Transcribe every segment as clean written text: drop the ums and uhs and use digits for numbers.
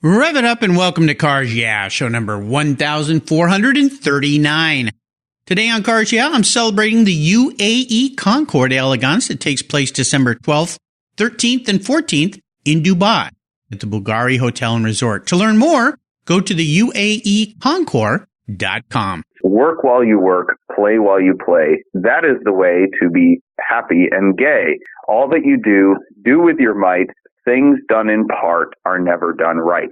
Rev it up and welcome to Cars Yeah, show number 1439. Today on Cars Yeah, I'm celebrating the UAE Concours d'Elegance that takes place December 12th, 13th, and 14th in Dubai at the Bulgari Hotel and Resort. To learn more, go to the UAEconcours.com. Work while you work, play while you play. That is the way to be happy and gay. All that you do with your might. Things done in part are never done right.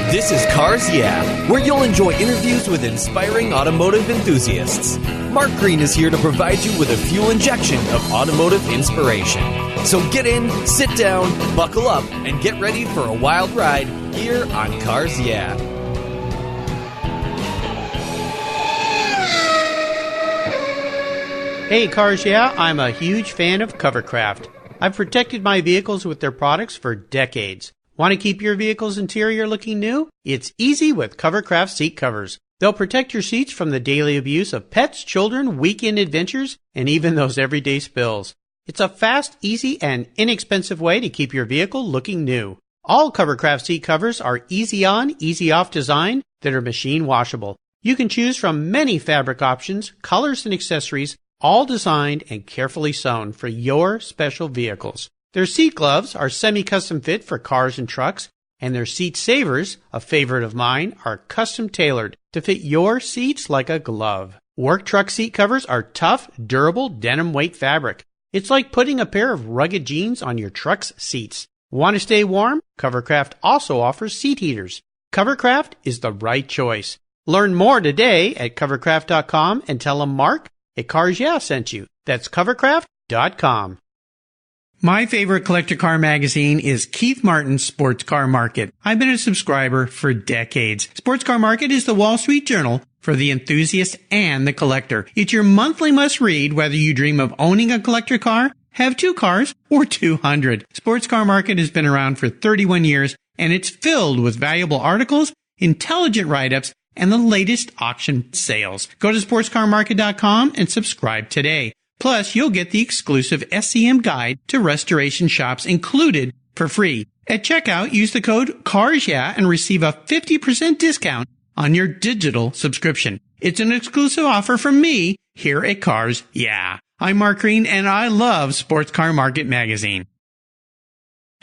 This is Cars Yeah, where you'll enjoy interviews with inspiring automotive enthusiasts. Mark Green is here to provide you with a fuel injection of automotive inspiration. So get in, sit down, buckle up, and get ready for a wild ride here on Cars Yeah. Hey Cars Yeah, I'm a huge fan of Covercraft. I've protected my vehicles with their products for decades. Want to keep your vehicle's interior looking new? It's easy with Covercraft seat covers. They'll protect your seats from the daily abuse of pets, children, weekend adventures, and even those everyday spills. It's a fast, easy, and inexpensive way to keep your vehicle looking new. All Covercraft seat covers are easy on, easy off design that are machine washable. You can choose from many fabric options, colors, and accessories, all designed and carefully sewn for your special vehicles. Their seat gloves are semi-custom fit for cars and trucks, and their seat savers, a favorite of mine, are custom tailored to fit your seats like a glove. Work truck seat covers are tough, durable, denim weight fabric. It's like putting a pair of rugged jeans on your truck's seats. Want to stay warm? Covercraft also offers seat heaters. Covercraft is the right choice. Learn more today at covercraft.com and tell them Mark at Cars Yeah sent you. That's covercraft.com. My favorite collector car magazine is Keith Martin's Sports Car Market. I've been a subscriber for decades. Sports Car Market is the Wall Street Journal for the enthusiast and the collector. It's your monthly must-read whether you dream of owning a collector car, have 2 cars, or 200. Sports Car Market has been around for 31 years, and it's filled with valuable articles, intelligent write-ups, and the latest auction sales. Go to sportscarmarket.com and subscribe today. Plus, you'll get the exclusive SCM guide to restoration shops included for free. At checkout, use the code CARSYEAH and receive a 50% discount on your digital subscription. It's an exclusive offer from me here at Cars Yeah. I'm Mark Green, and I love Sports Car Market magazine.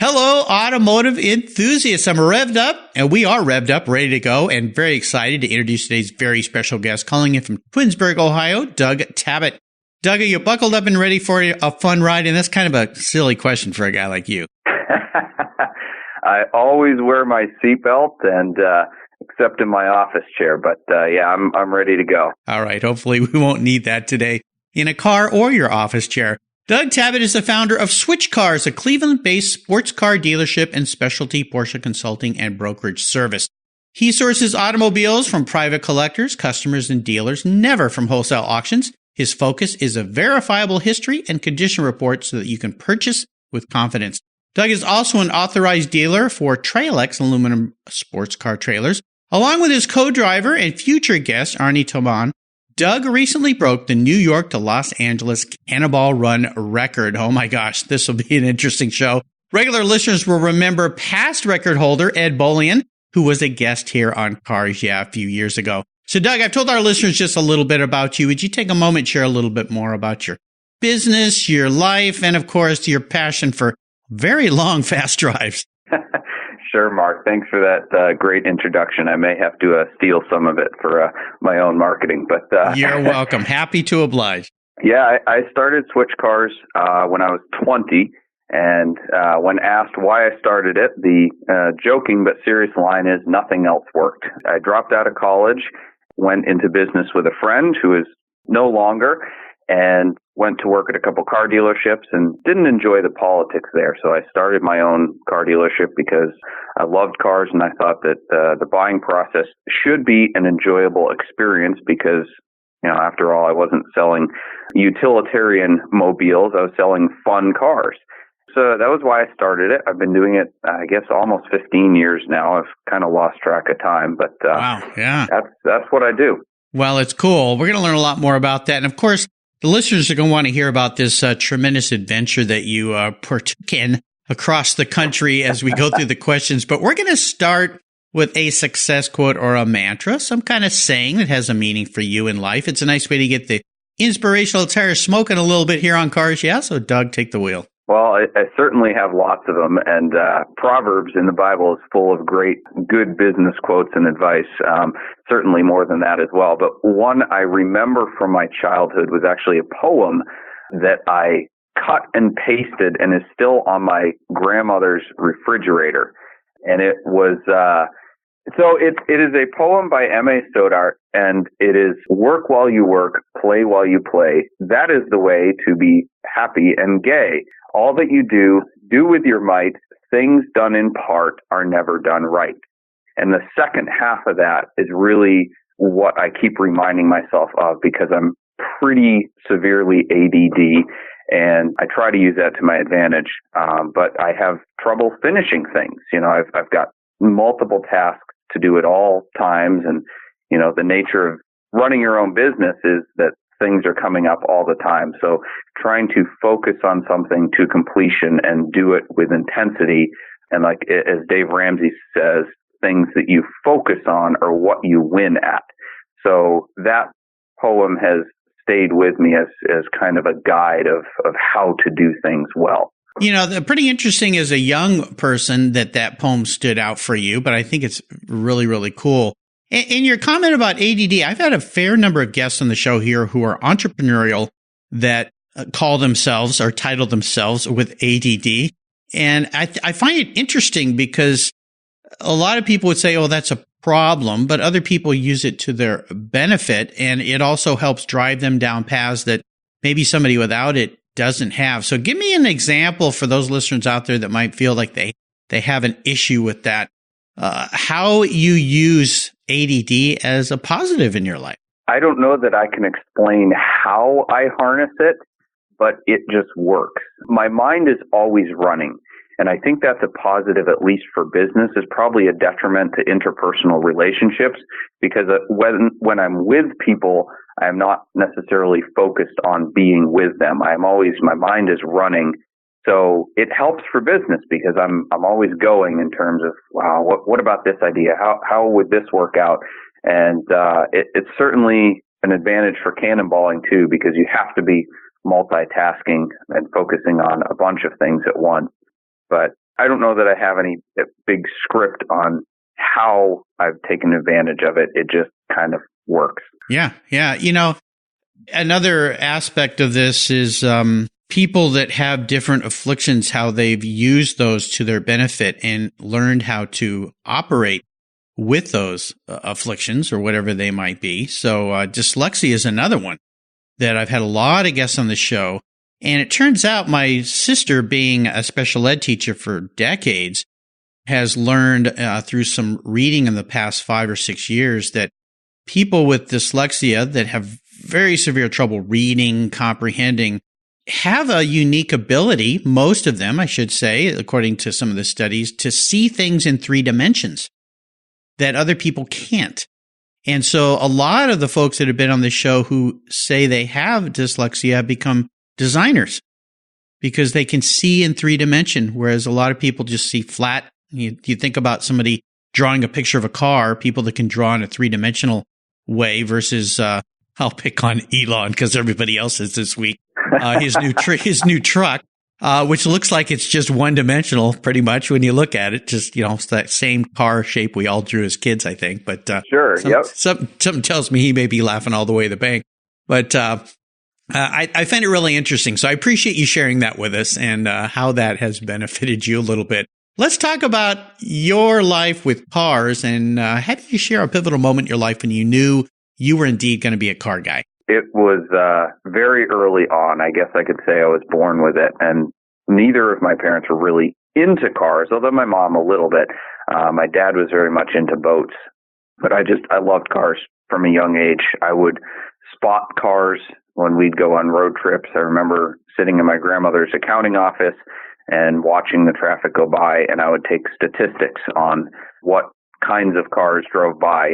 Hello, automotive enthusiasts. I'm revved up, and we are revved up, ready to go, and very excited to introduce today's very special guest, calling in from Twinsburg, Ohio, Doug Tabbutt. Doug, are you buckled up and ready for a fun ride? And that's kind of a silly question for a guy like you. I always wear my seatbelt, and except in my office chair. But yeah, I'm ready to go. All right. Hopefully, we won't need that today in a car or your office chair. Doug Tabbutt is the founder of Switchcars, a Cleveland-based sports car dealership and specialty Porsche consulting and brokerage service. He sources automobiles from private collectors, customers, and dealers, never from wholesale auctions. His focus is a verifiable history and condition report so that you can purchase with confidence. Doug is also an authorized dealer for Trailex aluminum sports car trailers. Along with his co-driver and future guest, Arne Toman, Doug recently broke the New York to Los Angeles Cannonball Run record. Oh my gosh, this will be an interesting show. Regular listeners will remember past record holder Ed Bolian, who was a guest here on Cars Yeah a few years ago. So Doug, I've told our listeners just a little bit about you. Would you take a moment and share a little bit more about your business, your life, and of course, your passion for very long, fast drives? Sure, Mark. Thanks for that great introduction. I may have to steal some of it for my own marketing, but you're welcome. Happy to oblige. Yeah, I started Switchcars when I was 20, and when asked why I started it, the joking but serious line is nothing else worked. I dropped out of college, went into business with a friend who is no longer, and went to work at a couple car dealerships and didn't enjoy the politics there. So I started my own car dealership because I loved cars, and I thought that the buying process should be an enjoyable experience because, you know, after all, I wasn't selling utilitarian mobiles. I was selling fun cars. So that was why I started it. I've been doing it, I guess, almost 15 years now. I've kind of lost track of time, but wow, yeah, that's what I do. Well, it's cool. We're going to learn a lot more about that. And of course, the listeners are going to want to hear about this tremendous adventure that you partook in across the country as we go through the questions, but we're going to start with a success quote or a mantra, some kind of saying that has a meaning for you in life. It's a nice way to get the inspirational tires smoking a little bit here on Cars Yeah. So, Doug, take the wheel. Well, I certainly have lots of them, and Proverbs in the Bible is full of great, good business quotes and advice, certainly more than that as well. But one I remember from my childhood was actually a poem that I cut and pasted and is still on my grandmother's refrigerator. And it was, it is a poem by M.A. Stoddart, and it is work while you work, play while you play. That is the way to be happy and gay. All that you do with your might. Things done in part are never done right. And the second half of that is really what I keep reminding myself of, because I'm pretty severely ADD, and I try to use that to my advantage. But I have trouble finishing things. I've got multiple tasks to do at all times. And, the nature of running your own business is that things are coming up all the time. So trying to focus on something to completion and do it with intensity. And like, as Dave Ramsey says, things that you focus on are what you win at. So that poem has stayed with me as kind of a guide of how to do things well. Pretty interesting as a young person that poem stood out for you, but I think it's really, really cool. In your comment about ADD, I've had a fair number of guests on the show here who are entrepreneurial that call themselves or title themselves with ADD. And I find it interesting because a lot of people would say, oh, that's a problem, but other people use it to their benefit. And it also helps drive them down paths that maybe somebody without it doesn't have. So give me an example for those listeners out there that might feel like they have an issue with that. How you use ADD as a positive in your life. I don't know that I can explain how I harness it, but it just works. My mind is always running. And I think that's a positive, at least for business. Is probably a detriment to interpersonal relationships, because when I'm with people, I'm not necessarily focused on being with them. My mind is running. So it helps for business because I'm always going in terms of, wow, what about this idea? How would this work out? And it's certainly an advantage for cannonballing too, because you have to be multitasking and focusing on a bunch of things at once. But I don't know that I have any big script on how I've taken advantage of it. It just kind of works. Yeah. Another aspect of this is people that have different afflictions, how they've used those to their benefit and learned how to operate with those afflictions or whatever they might be. So dyslexia is another one that I've had a lot of guests on the show. And it turns out my sister, being a special ed teacher for decades, has learned through some reading in the past 5 or 6 years that people with dyslexia that have very severe trouble reading, comprehending, have a unique ability, most of them, I should say, according to some of the studies, to see things in 3 dimensions that other people can't. And so a lot of the folks that have been on the show who say they have dyslexia have become designers because they can see in 3 dimension, whereas a lot of people just see flat. You think about somebody drawing a picture of a car, people that can draw in a 3-dimensional way versus, I'll pick on Elon because everybody else is this week. His new truck, which looks like it's just 1-dimensional pretty much when you look at it. Just, it's that same car shape we all drew as kids, I think. But sure, something tells me he may be laughing all the way to the bank. But I find it really interesting. So I appreciate you sharing that with us and how that has benefited you a little bit. Let's talk about your life with cars, and how did you share a pivotal moment in your life when you knew you were indeed going to be a car guy? It was very early on. I guess I could say I was born with it, and neither of my parents were really into cars, although my mom a little bit. My dad was very much into boats, but I loved cars from a young age. I would spot cars when we'd go on road trips. I remember sitting in my grandmother's accounting office and watching the traffic go by, and I would take statistics on what kinds of cars drove by,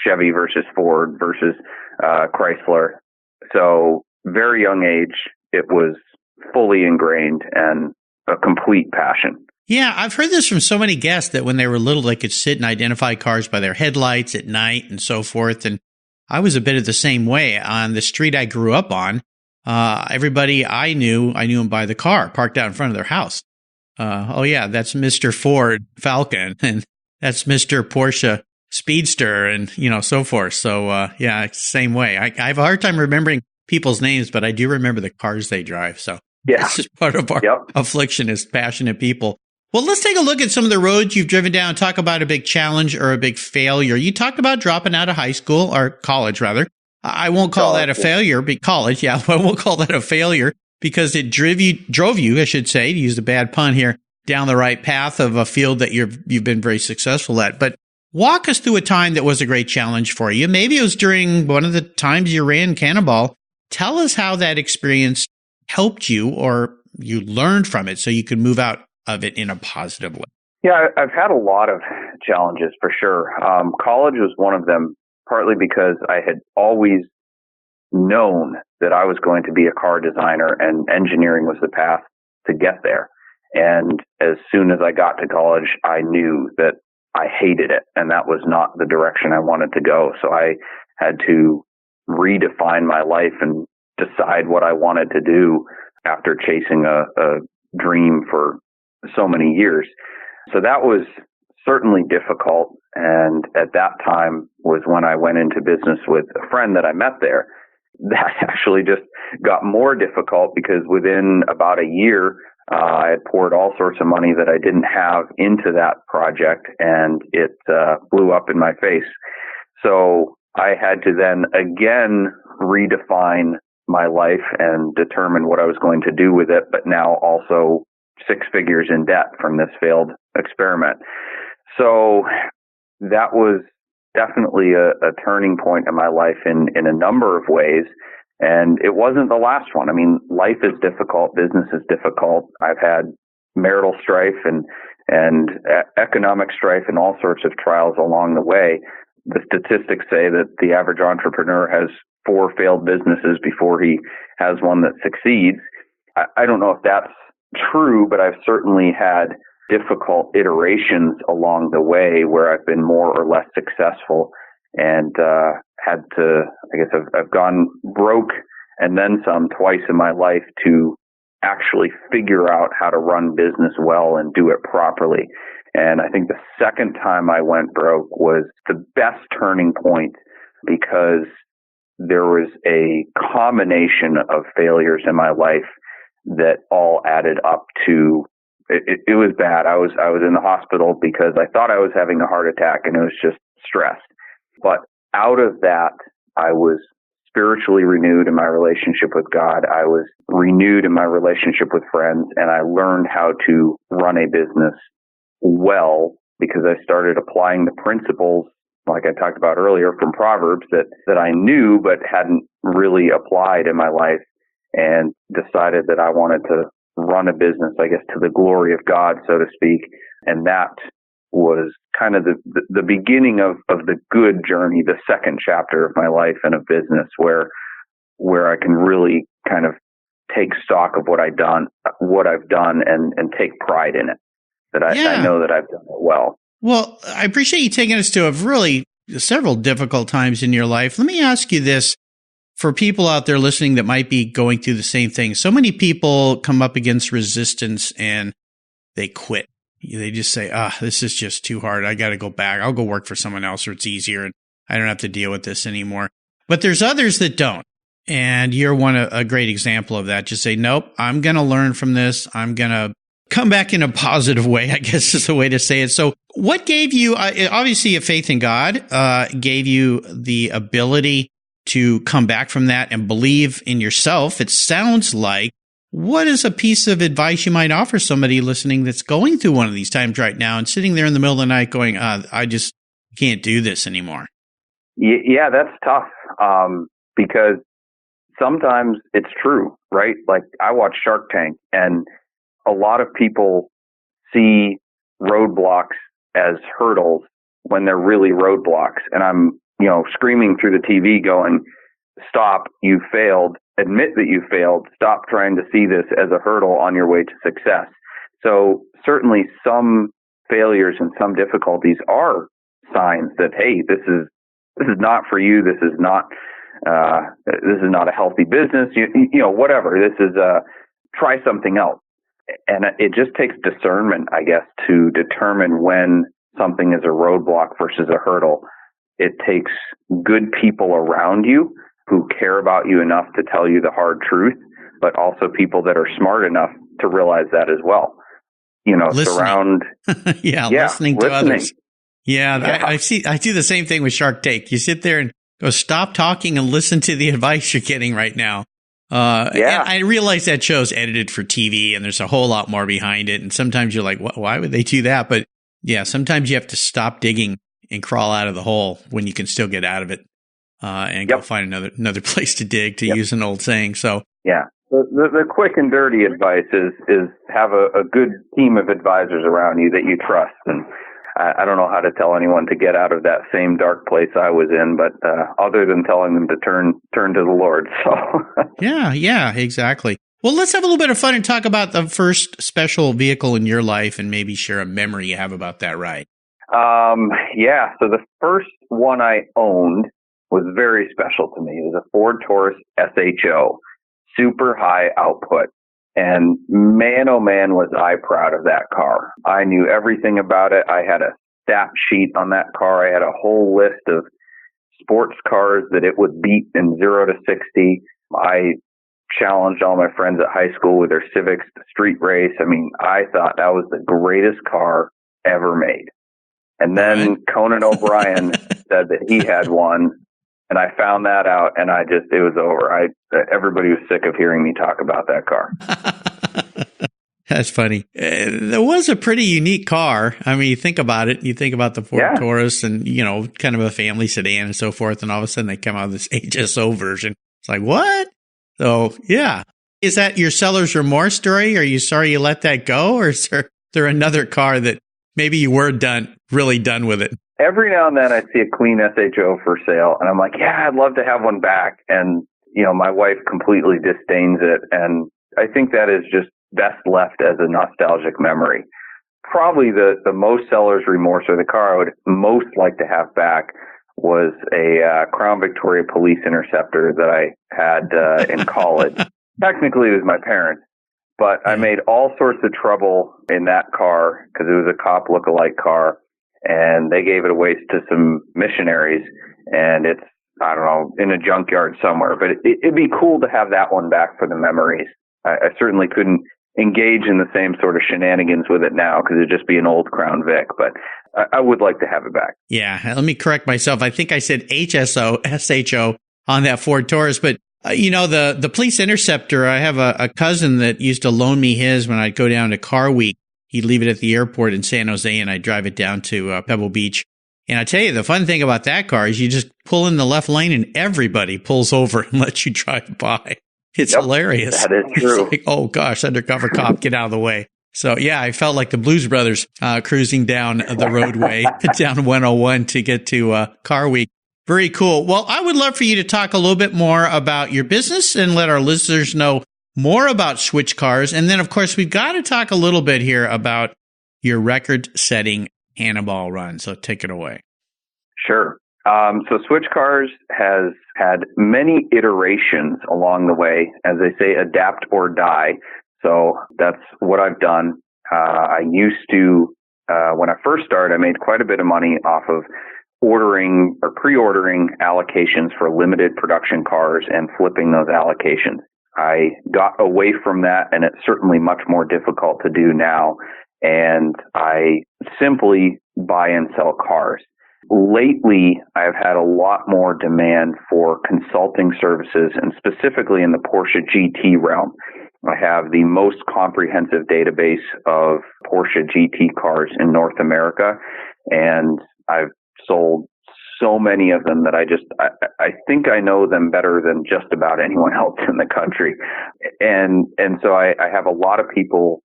Chevy versus Ford versus Chrysler. So very young age, it was fully ingrained, and a complete passion. Yeah, I've heard this from so many guests that when they were little, they could sit and identify cars by their headlights at night and so forth. And I was a bit of the same way. On the street I grew up on, everybody I knew them by the car parked out in front of their house. Oh yeah, that's Mr. Ford Falcon, and that's Mr. Porsche Speedster, and so forth. So yeah, it's the same way. I have a hard time remembering people's names, but I do remember the cars they drive. So yeah, this is part of our affliction as passionate people. Well, let's take a look at some of the roads you've driven down. Talk about a big challenge or a big failure. You talked about dropping out of high school, or college rather. I won't call that a failure, but college, yeah, I won't call that a failure because it drove you, I should say, to use a bad pun here, down the right path of a field that you've been very successful at. But walk us through a time that was a great challenge for you. Maybe it was during one of the times you ran Cannonball. Tell us how that experience helped you or you learned from it so you could move out of it in a positive way. Yeah, I've had a lot of challenges for sure. College was one of them, partly because I had always known that I was going to be a car designer and engineering was the path to get there. And as soon as I got to college, I knew that I hated it and that was not the direction I wanted to go. So I had to redefine my life and decide what I wanted to do after chasing a dream for so many years. So that was certainly difficult. And at that time was when I went into business with a friend that I met there. That actually just got more difficult because within about a year, I had poured all sorts of money that I didn't have into that project and it blew up in my face. So I had to then again redefine my life and determine what I was going to do with it, but now also 6 figures in debt from this failed experiment. So that was definitely a turning point in my life in a number of ways. And it wasn't the last one. I mean, life is difficult. Business is difficult. I've had marital strife and economic strife and all sorts of trials along the way. The statistics say that the average entrepreneur has 4 failed businesses before he has one that succeeds. I don't know if that's true, but I've certainly had difficult iterations along the way where I've been more or less successful and had to, I guess I've gone broke and then some twice in my life to actually figure out how to run business well and do it properly. And I think the second time I went broke was the best turning point because there was a combination of failures in my life that all added up to it was bad. I was in the hospital because I thought I was having a heart attack and it was just stress. But out of that, I was spiritually renewed in my relationship with God. I was renewed in my relationship with friends, and I learned how to run a business well because I started applying the principles, like I talked about earlier, from Proverbs that I knew but hadn't really applied in my life, and decided that I wanted to run a business, I guess, to the glory of God, so to speak. And that was kind of the beginning of the good journey, the second chapter of my life and of business, where I can really kind of take stock of what I've done and take pride in it. That I know that I've done it well. Well, I appreciate you taking us to really several difficult times in your life. Let me ask you this. For people out there listening that might be going through the same thing, so many people come up against resistance and they quit. They just say, this is just too hard. I got to go back. I'll go work for someone else or it's easier and I don't have to deal with this anymore. But there's others that don't. And you're a great example of that. Just say, nope, I'm going to learn from this. I'm going to come back in a positive way, I guess is the way to say it. So what gave you, obviously a faith in God, gave you the ability to come back from that and believe in yourself, it sounds like. What is a piece of advice you might offer somebody listening that's going through one of these times right now and sitting there in the middle of the night going, I just can't do this anymore? Yeah, that's tough because sometimes it's true, right? Like I watch Shark Tank and a lot of people see roadblocks as hurdles when they're really roadblocks. And I'm screaming through the TV going, stop, you failed, admit that you failed, stop trying to see this as a hurdle on your way to success. So certainly some failures and some difficulties are signs that, hey, this is not for you. This is not a healthy business. You know, whatever. This is try something else. And it just takes discernment, I guess, to determine when something is a roadblock versus a hurdle. It takes good people around you who care about you enough to tell you the hard truth, but also people that are smart enough to realize that as well. You know, listening to others. I do the same thing with Shark Tank. You sit there and go, stop talking and listen to the advice you're getting right now. And I realize that show's edited for TV and there's a whole lot more behind it. And sometimes you're like, why would they do that? But yeah, sometimes you have to stop digging and crawl out of the hole when you can still get out of it, and go find another place to dig, to use an old saying. So yeah, the quick and dirty advice is have a good team of advisors around you that you trust. And I don't know how to tell anyone to get out of that same dark place I was in, but other than telling them to turn to the Lord. So yeah, exactly. Well, let's have a little bit of fun and talk about the first special vehicle in your life and maybe share a memory you have about that ride. So the first one I owned was very special to me. It was a Ford Taurus SHO, super high output. And man, oh man, was I proud of that car. I knew everything about it. I had a stat sheet on that car. I had a whole list of sports cars that it would beat in 0 to 60. I challenged all my friends at high school with their Civics to street race. I mean, I thought that was the greatest car ever made. And then Conan O'Brien said that he had one, and I found that out, and it was over. Everybody was sick of hearing me talk about that car. That's funny. There was a pretty unique car. I mean, you think about it. You think about the Ford Taurus and, you know, kind of a family sedan and so forth, and all of a sudden they come out with this HSO version. It's like, what? So, yeah. Is that your seller's remorse story? Are you sorry you let that go? Or is there another car that maybe you were really done with it? Every now and then I see a clean SHO for sale, and I'm like, yeah, I'd love to have one back. And, you know, my wife completely disdains it. And I think that is just best left as a nostalgic memory. Probably the most seller's remorse, or the car I would most like to have back, was a Crown Victoria Police Interceptor that I had in college. Technically, it was my parents, but I made all sorts of trouble in that car because it was a cop lookalike car, and they gave it away to some missionaries, and it's, I don't know, in a junkyard somewhere. But it'd be cool to have that one back for the memories. I certainly couldn't engage in the same sort of shenanigans with it now because it'd just be an old Crown Vic, but I would like to have it back. Yeah, let me correct myself. I think I said SHO on that Ford Taurus, but you know, the Police Interceptor, I have a cousin that used to loan me his when I'd go down to Car Week. He'd leave it at the airport in San Jose, and I'd drive it down to Pebble Beach. And I tell you, the fun thing about that car is you just pull in the left lane and everybody pulls over and lets you drive by. It's hilarious. That is true. It's like, oh gosh, undercover cop, get out of the way. So yeah, I felt like the Blues Brothers cruising down the roadway down 101 to get to Car Week. Very cool. Well, I would love for you to talk a little bit more about your business and let our listeners know more about Switchcars. And then, of course, we've got to talk a little bit here about your record-setting Cannonball Run. So take it away. Sure. So Switchcars has had many iterations along the way. As they say, adapt or die. So that's what I've done. I used to, when I first started, I made quite a bit of money off of ordering or pre-ordering allocations for limited production cars and flipping those allocations. I got away from that, and it's certainly much more difficult to do now. And I simply buy and sell cars. Lately, I've had a lot more demand for consulting services, and specifically in the Porsche GT realm. I have the most comprehensive database of Porsche GT cars in North America, and I've sold so many of them that I think I know them better than just about anyone else in the country. And so I have a lot of people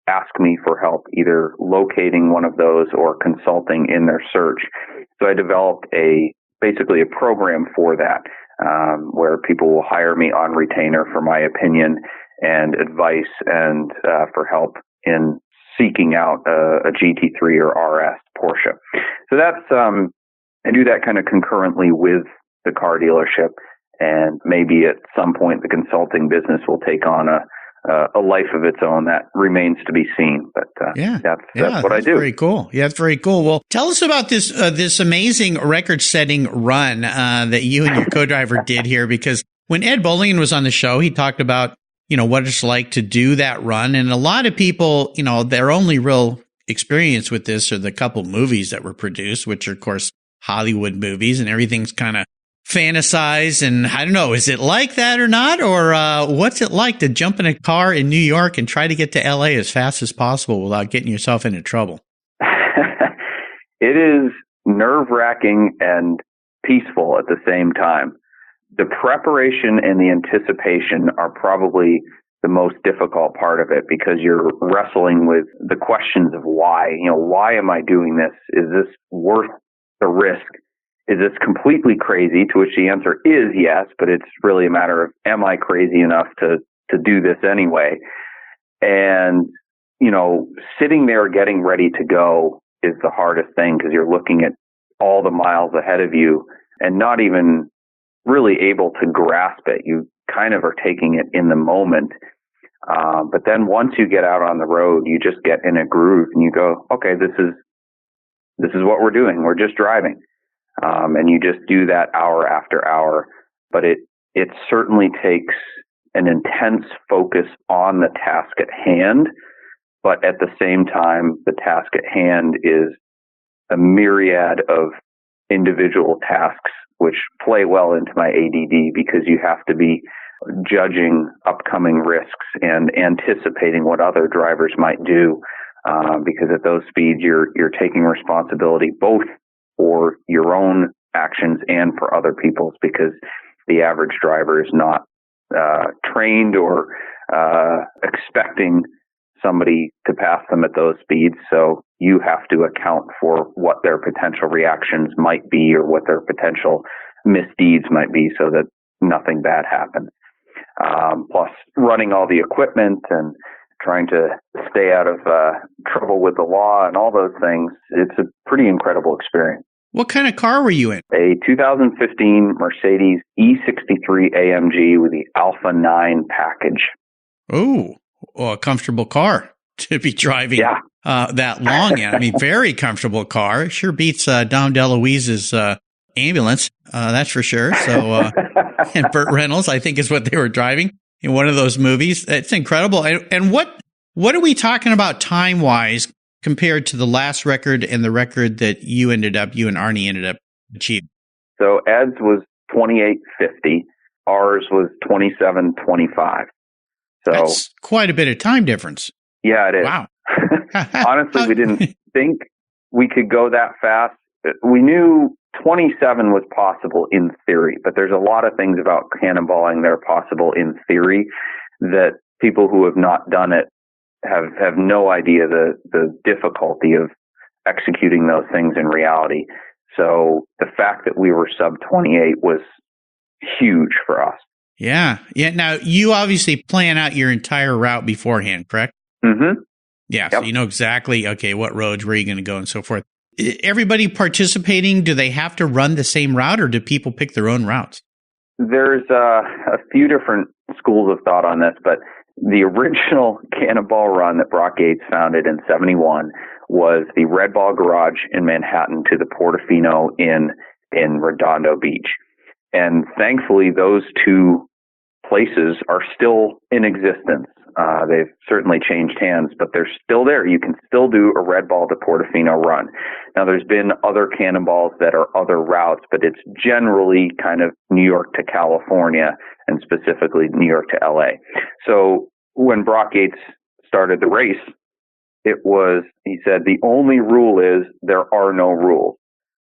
ask me for help, either locating one of those or consulting in their search. So I developed basically a program for that, where people will hire me on retainer for my opinion and advice and for help in seeking out a GT3 or RS Porsche. So that's, I do that kind of concurrently with the car dealership, and maybe at some point the consulting business will take on a life of its own. That remains to be seen. But that's what I do. Very cool. Yeah, that's very cool. Well, tell us about this amazing record-setting run that you and your co-driver did here, because when Ed Bolian was on the show, he talked about, what it's like to do that run. And a lot of people, their only real experience with this are the couple movies that were produced, which are, of course, Hollywood movies, and everything's kind of fantasized. And I don't know, is it like that or not? Or what's it like to jump in a car in New York and try to get to LA as fast as possible without getting yourself into trouble? It is nerve-wracking and peaceful at the same time. The preparation and the anticipation are probably the most difficult part of it, because you're wrestling with the questions of why. Why am I doing this? Is this worth the risk? Is this completely crazy? To which the answer is yes, but it's really a matter of, am I crazy enough to do this anyway? And, sitting there getting ready to go is the hardest thing, because you're looking at all the miles ahead of you and not even really able to grasp it. You kind of are taking it in the moment. But then once you get out on the road, you just get in a groove and you go, okay, this is what we're doing. We're just driving. And you just do that hour after hour. But it certainly takes an intense focus on the task at hand. But at the same time, the task at hand is a myriad of individual tasks which play well into my ADD, because you have to be judging upcoming risks and anticipating what other drivers might do. Because at those speeds, you're taking responsibility both for your own actions and for other people's, because the average driver is not trained or expecting somebody to pass them at those speeds. So you have to account for what their potential reactions might be or what their potential misdeeds might be, so that nothing bad happens. Plus running all the equipment and trying to stay out of trouble with the law and all those things. It's a pretty incredible experience. What kind of car were you in? A 2015 Mercedes E63 AMG with the Alpha 9 package. Oh, a comfortable car to be driving that long in. I mean, very comfortable car. It sure beats Dom DeLuise's ambulance, that's for sure. So, and Burt Reynolds, I think, is what they were driving in one of those movies. It's incredible. And what are we talking about time-wise compared to the last record and the record that you and Arne ended up achieving? So Ed's was 28:50. Ours was 27:25. So that's quite a bit of time difference. Yeah, it is. Wow. Honestly, we didn't think we could go that fast. We knew 27 was possible in theory, but there's a lot of things about cannonballing that are possible in theory that people who have not done it have no idea the difficulty of executing those things in reality. So the fact that we were sub 28 was huge for us. Yeah. Now, you obviously plan out your entire route beforehand, correct? Mm-hmm. Yeah. Yep. So you know exactly, okay, what roads, where you're going to go and so forth. Everybody participating, do they have to run the same route, or do people pick their own routes? There's a few different schools of thought on this, but the original Cannonball Run that Brock Yates founded in 71 was the Red Ball Garage in Manhattan to the Portofino in Redondo Beach. And thankfully, those two places are still in existence. They've certainly changed hands, but they're still there. You can still do a Red Ball to Portofino run. Now, there's been other cannonballs that are other routes, but it's generally kind of New York to California and specifically New York to LA. So when Brock Yates started the race, he said, the only rule is there are no rules.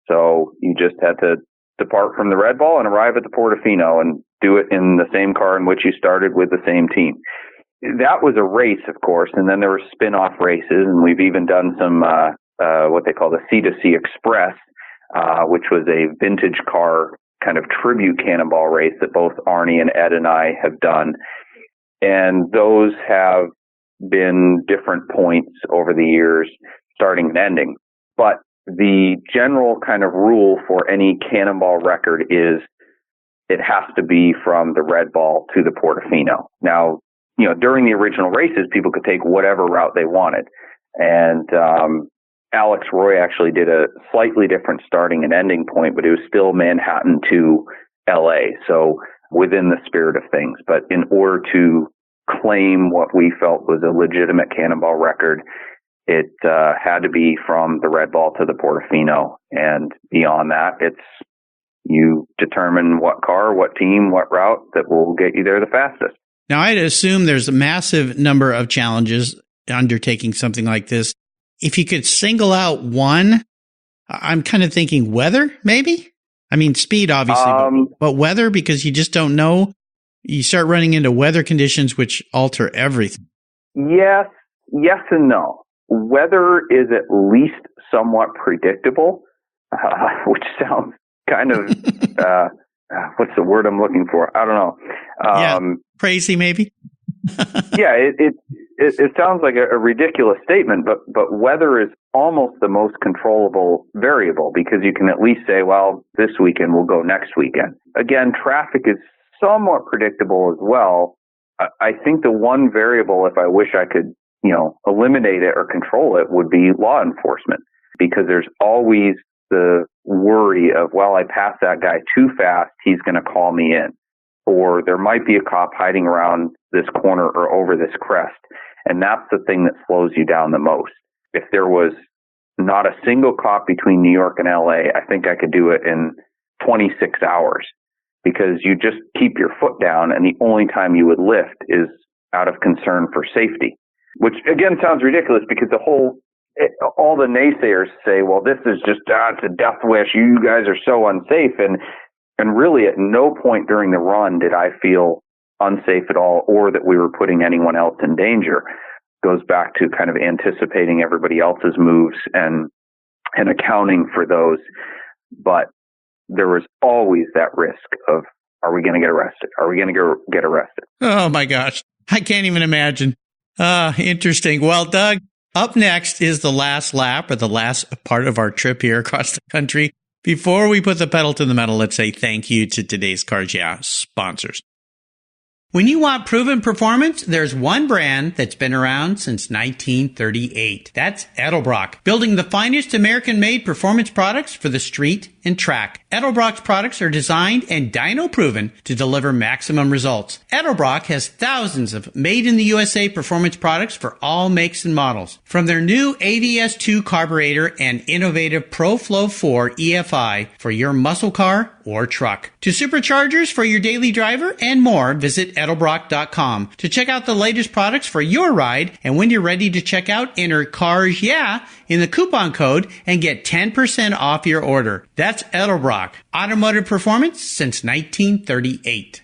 So you just had to depart from the Red Ball and arrive at the Portofino and do it in the same car in which you started with the same team. That was a race, of course, and then there were spin-off races, and we've even done some what they call the C2C Express, which was a vintage car kind of tribute cannonball race that both Arne and Ed and I have done. And those have been different points over the years, starting and ending. But the general kind of rule for any cannonball record is it has to be from the red ball to the Portofino. Now, during the original races, people could take whatever route they wanted. And Alex Roy actually did a slightly different starting and ending point, but it was still Manhattan to LA. So within the spirit of things. But in order to claim what we felt was a legitimate cannonball record, it had to be from the red ball to the Portofino. And beyond that, you determine what car, what team, what route that will get you there the fastest. Now, I'd assume there's a massive number of challenges undertaking something like this. If you could single out one, I'm kind of thinking weather, maybe? I mean, speed, obviously, but weather, because you just don't know. You start running into weather conditions which alter everything. Yes and no. Weather is at least somewhat predictable, which sounds kind of, what's the word I'm looking for? I don't know. Crazy, maybe? Yeah, it sounds like a ridiculous statement, but weather is almost the most controllable variable because you can at least say, well, this weekend will go next weekend. Again, traffic is somewhat predictable as well. I think the one variable, if I wish I could, eliminate it or control it, would be law enforcement, because there's always the worry of, well, I passed that guy too fast, he's going to call me in. Or there might be a cop hiding around this corner or over this crest. And that's the thing that slows you down the most. If there was not a single cop between New York and LA, I think I could do it in 26 hours, because you just keep your foot down, and the only time you would lift is out of concern for safety, which again sounds ridiculous because all the naysayers say, well, this is just, it's a death wish. You guys are so unsafe. And really at no point during the run did I feel unsafe at all, or that we were putting anyone else in danger. It goes back to kind of anticipating everybody else's moves and accounting for those. But there was always that risk of, are we going to get arrested? Are we going to get arrested? Oh my gosh. I can't even imagine. Interesting. Well, Doug, up next is the last lap, or the last part of our trip here across the country. Before we put the pedal to the metal, let's say thank you to today's Cars Yeah sponsors. When you want proven performance, there's one brand that's been around since 1938. That's Edelbrock, building the finest American-made performance products for the street and track. Edelbrock's products are designed and dyno-proven to deliver maximum results. Edelbrock has thousands of made-in-the-USA performance products for all makes and models. From their new AVS2 carburetor and innovative ProFlow 4 EFI for your muscle car or truck, to superchargers for your daily driver and more, visit Edelbrock.com to check out the latest products for your ride. And when you're ready to check out, enter Cars Yeah in the coupon code and get 10% off your order. That's Edelbrock, automotive performance since 1938.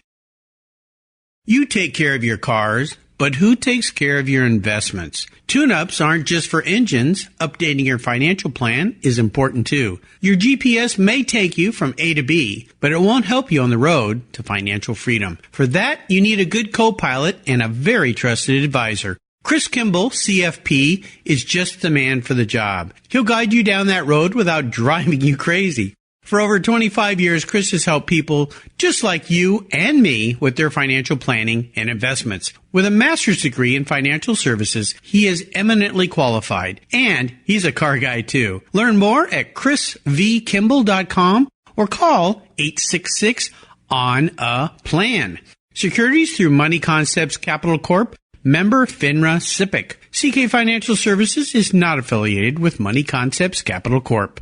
You take care of your cars, but who takes care of your investments? Tune-ups aren't just for engines. Updating your financial plan is important too. Your GPS may take you from A to B, but it won't help you on the road to financial freedom. For that, you need a good co-pilot and a very trusted advisor. Chris Kimball, CFP, is just the man for the job. He'll guide you down that road without driving you crazy. For over 25 years, Chris has helped people just like you and me with their financial planning and investments. With a master's degree in financial services, he is eminently qualified. And he's a car guy too. Learn more at chrisvkimball.com or call 866-ON-A-PLAN. Securities through Money Concepts Capital Corp. Member FINRA SIPC. CK Financial Services is not affiliated with Money Concepts Capital Corp.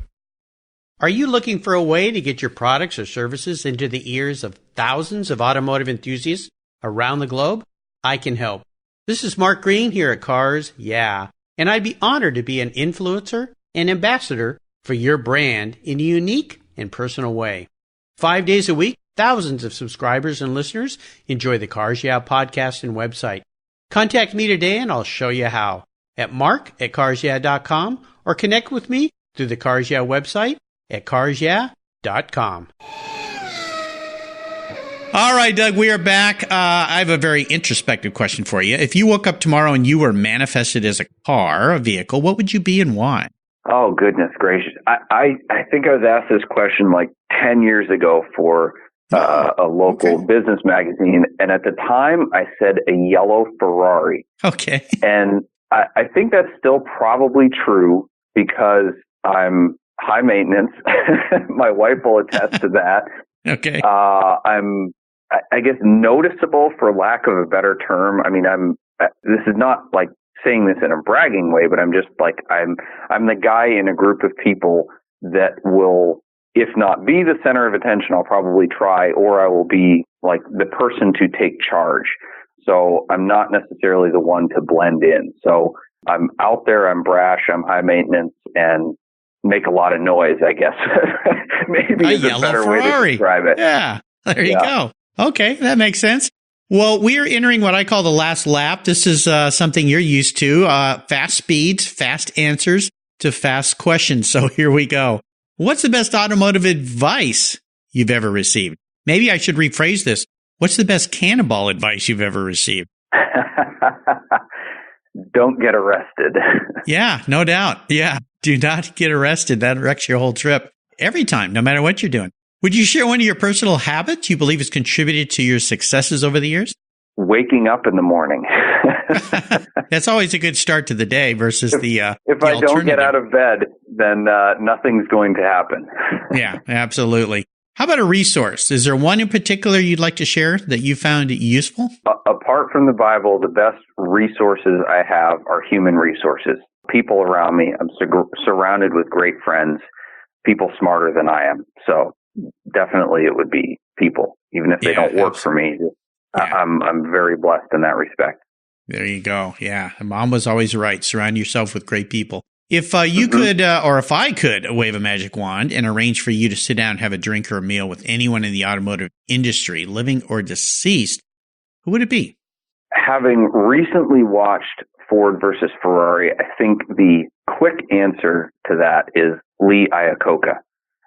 Are you looking for a way to get your products or services into the ears of thousands of automotive enthusiasts around the globe? I can help. This is Mark Green here at Cars Yeah, and I'd be honored to be an influencer and ambassador for your brand in a unique and personal way. 5 days a week, thousands of subscribers and listeners enjoy the Cars Yeah podcast and website. Contact me today and I'll show you how at mark@carsyeah.com or connect with me through the Cars Yeah website at carsyeah.com. All right, Doug, we are back. I have a very introspective question for you. If you woke up tomorrow and you were manifested as a car, a vehicle, what would you be and why? Oh, goodness gracious. I think I was asked this question like 10 years ago for a local business magazine. And at the time, I said a yellow Ferrari. Okay. And I think that's still probably true because I'm high maintenance. My wife will attest to that. Okay. I'm, I guess, noticeable for lack of a better term. I mean, this is not like saying this in a bragging way, but I'm just like, I'm the guy in a group of people that will, if not be the center of attention, I'll probably try, or I will be like the person to take charge. So I'm not necessarily the one to blend in. So I'm out there, I'm brash, I'm high maintenance, and make a lot of noise, I guess. Maybe is a better way to describe it. Yeah, there you go. Okay, that makes sense. Well, we're entering what I call the last lap. This is something you're used to. Fast speeds, fast answers to fast questions. So here we go. What's the best automotive advice you've ever received? Maybe I should rephrase this. What's the best cannonball advice you've ever received? Don't get arrested. Yeah, no doubt. Yeah, do not get arrested. That wrecks your whole trip every time, no matter what you're doing. Would you share one of your personal habits you believe has contributed to your successes over the years? Waking up in the morning. That's always a good start to the day versus if I don't get out of bed, then nothing's going to happen. Yeah, absolutely. How about a resource? Is there one in particular you'd like to share that you found useful? Apart from the Bible, the best resources I have are human resources. People around me. I'm surrounded with great friends, people smarter than I am. So definitely it would be people, even if they don't work for me. I'm very blessed in that respect. There you go. Yeah. Mom was always right. Surround yourself with great people. If you could, or if I could wave a magic wand and arrange for you to sit down and have a drink or a meal with anyone in the automotive industry, living or deceased, who would it be? Having recently watched Ford versus Ferrari, I think the quick answer to that is Lee Iacocca.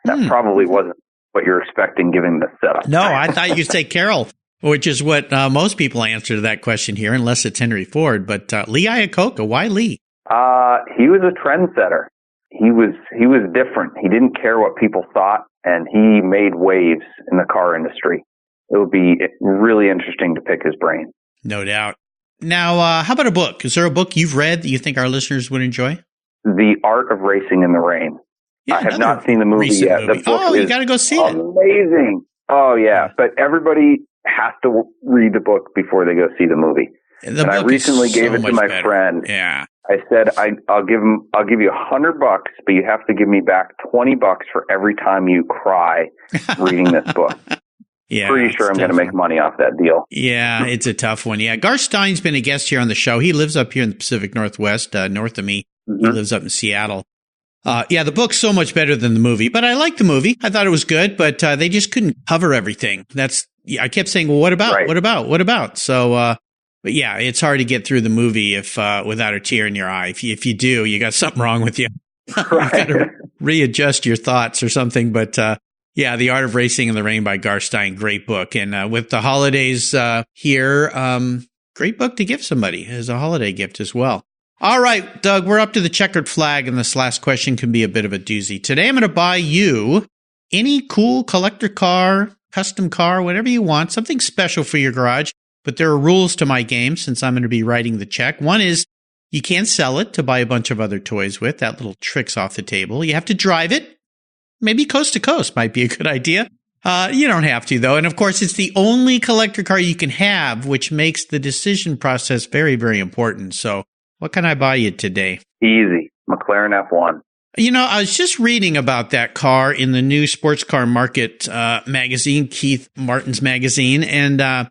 That probably wasn't what you're expecting given the setup. No, I thought you'd say Carroll, which is what most people answer to that question here, unless it's Henry Ford. But Lee Iacocca, why Lee? He was a trendsetter. He was different. He didn't care what people thought, and he made waves in the car industry. It would be really interesting to pick his brain. No doubt. Now, how about a book? Is there a book you've read that you think our listeners would enjoy? The Art of Racing in the Rain. Yeah, I have not seen the movie yet. The book you got to go see it. Amazing. Oh, yeah. But everybody has to read the book before they go see the movie. And I recently gave it to my friend. Yeah. I said, I'll give you $100, but you have to give me back $20 for every time you cry reading this book. Yeah, pretty sure I'm going to make money off that deal. Yeah, it's a tough one. Yeah, Garth Stein's been a guest here on the show. He lives up here in the Pacific Northwest, north of me. Mm-hmm. He lives up in Seattle. Yeah, the book's so much better than the movie, but I liked the movie. I thought it was good, but they just couldn't cover everything. I kept saying, well, what about? Right. What about? So, but yeah, it's hard to get through the movie if without a tear in your eye. If you do, you got something wrong with you. Right. You got to readjust your thoughts or something. But yeah, The Art of Racing in the Rain by Garth Stein, great book. And with the holidays here, great book to give somebody as a holiday gift as well. All right, Doug, we're up to the checkered flag, and this last question can be a bit of a doozy. Today, I'm going to buy you any cool collector car, custom car, whatever you want, something special for your garage. But there are rules to my game since I'm going to be writing the check. One is you can't sell it to buy a bunch of other toys with. That little trick's off the table. You have to drive it. Maybe coast to coast might be a good idea. You don't have to, though. And, of course, it's the only collector car you can have, which makes the decision process very, very important. So what can I buy you today? Easy. McLaren F1. You know, I was just reading about that car in the new Sports Car Market magazine, Keith Martin's magazine. And,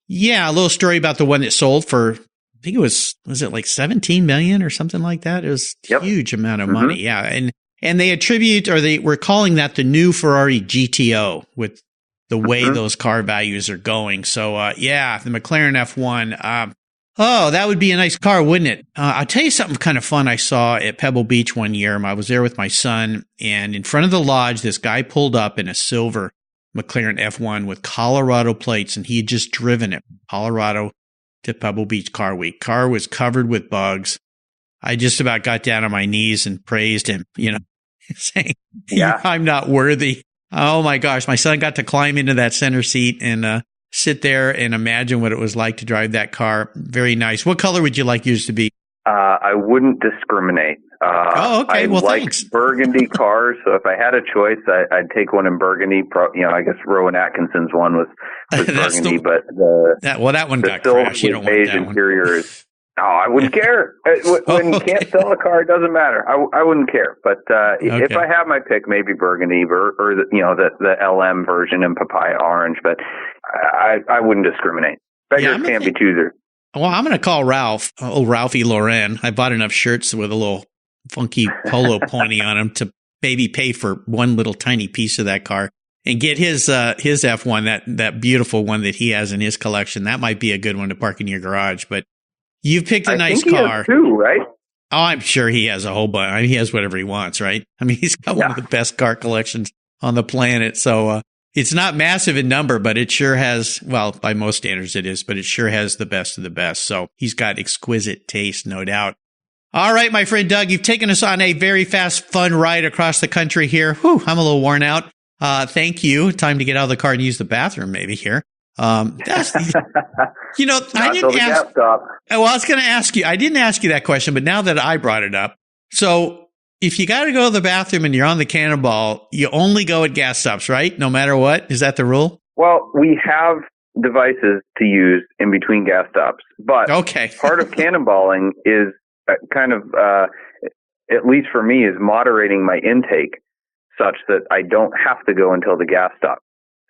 yeah, a little story about the one that sold for, I think it was it like 17 million or something like that? It was a huge amount of money. Yeah. And they attribute, or they were calling that the new Ferrari GTO with the way those car values are going. So, yeah, the McLaren F1, oh, that would be a nice car, wouldn't it? I'll tell you something kind of fun I saw at Pebble Beach one year. I was there with my son, and in front of the lodge, this guy pulled up in a silver McLaren F1 with Colorado plates, and he had just driven it from Colorado to Pebble Beach Car Week. Car was covered with bugs. I just about got down on my knees and praised him, saying, I'm not worthy. Oh my gosh. My son got to climb into that center seat and sit there and imagine what it was like to drive that car. Very nice. What color would you like yours to be? I wouldn't discriminate. Okay. Well, I thanks. like burgundy cars, so if I had a choice, I'd take one in burgundy. I guess Rowan Atkinson's one was burgundy, but that one got silver crashed. You don't want beige that one. interior is. Oh, I wouldn't care. When you can't sell a car, it doesn't matter. I wouldn't care. But if I have my pick, maybe burgundy or the LM version in papaya orange. But I wouldn't discriminate. Beggars can't be choosers. Well, I'm going to call Ralph, Ralphie Lauren. I bought enough shirts with a little funky polo pony on them to maybe pay for one little tiny piece of that car and get his F1, that beautiful one that he has in his collection. That might be a good one to park in your garage. But you've picked a nice car. He has two, right? Oh, I'm sure he has a whole bunch. I mean, he has whatever he wants, right? I mean, he's got one of the best car collections on the planet. So it's not massive in number, but it sure has, well, by most standards it is, but it sure has the best of the best. So he's got exquisite taste, no doubt. All right, my friend Doug, you've taken us on a very fast, fun ride across the country here. Whew, I'm a little worn out. Thank you. Time to get out of the car and use the bathroom maybe here. I didn't ask. Well, I was going to ask you. I didn't ask you that question, but now that I brought it up, so if you got to go to the bathroom and you're on the Cannonball, you only go at gas stops, right? No matter what, is that the rule? Well, we have devices to use in between gas stops, but part of cannonballing is kind of, at least for me, is moderating my intake such that I don't have to go until the gas stop.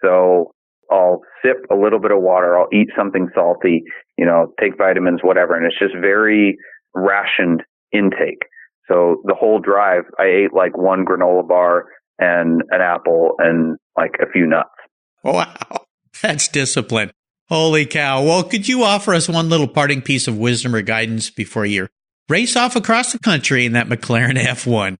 So I'll sip a little bit of water. I'll eat something salty, take vitamins, whatever. And it's just very rationed intake. So the whole drive, I ate like one granola bar and an apple and like a few nuts. Wow. That's discipline. Holy cow. Well, could you offer us one little parting piece of wisdom or guidance before you race off across the country in that McLaren F1?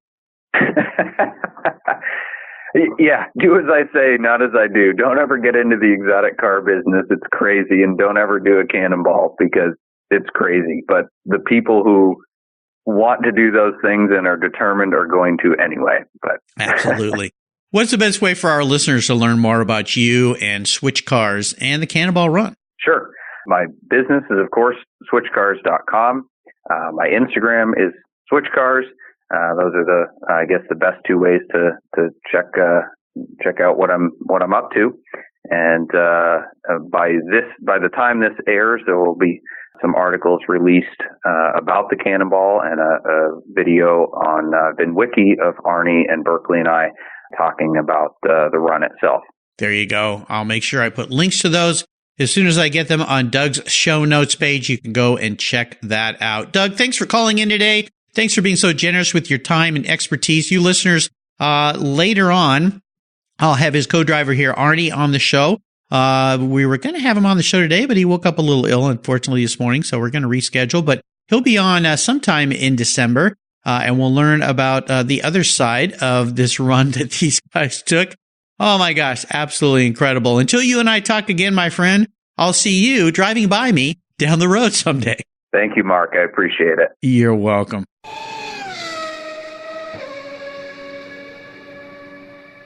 Yeah, do as I say, not as I do. Don't ever get into the exotic car business. It's crazy. And don't ever do a cannonball because it's crazy. But the people who want to do those things and are determined are going to anyway. But absolutely. What's the best way for our listeners to learn more about you and Switchcars and the Cannonball Run? Sure. My business is, of course, switchcars.com. My Instagram is Switchcars. Those are the best two ways to check out what I'm up to. And by the time this airs, there will be some articles released about the Cannonball and a video on VinWiki of Arne and Berkeley and I talking about the run itself. There you go. I'll make sure I put links to those as soon as I get them on Doug's show notes page. You can go and check that out. Doug, thanks for calling in today. Thanks for being so generous with your time and expertise. You listeners, later on, I'll have his co-driver here, Arne, on the show. We were going to have him on the show today, but he woke up a little ill, unfortunately, this morning, so we're going to reschedule. But he'll be on sometime in December, and we'll learn about the other side of this run that these guys took. Oh, my gosh, absolutely incredible. Until you and I talk again, my friend, I'll see you driving by me down the road someday. Thank you, Mark. I appreciate it. You're welcome.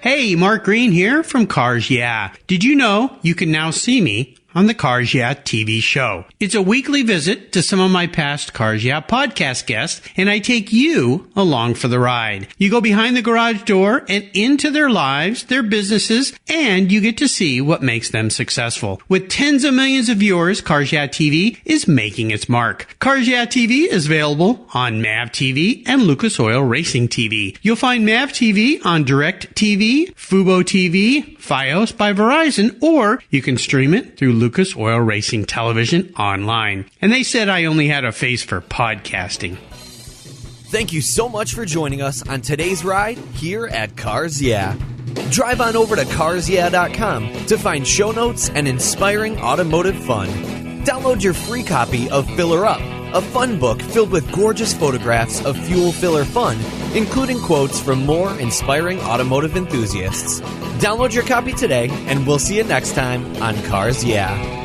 Hey, Mark Green here from Cars Yeah. Did you know you can now see me on the Cars Yeah TV show? It's a weekly visit to some of my past Cars Yeah podcast guests, and I take you along for the ride. You go behind the garage door and into their lives, their businesses, and you get to see what makes them successful. With tens of millions of viewers, Cars Yeah TV is making its mark. Cars Yeah TV is available on MAV TV and Lucas Oil Racing TV. You'll find MAV TV on Direct TV, Fubo TV, Fios by Verizon, or you can stream it through Lucas Oil Racing Television online. And they said I only had a face for podcasting. Thank you so much for joining us on today's ride here at Cars Yeah. Drive on over to carsyeah.com to find show notes and inspiring automotive fun. Download your free copy of Filler Up a fun book filled with gorgeous photographs of fuel filler fun, including quotes from more inspiring automotive enthusiasts. Download your copy today, and we'll see you next time on Cars Yeah!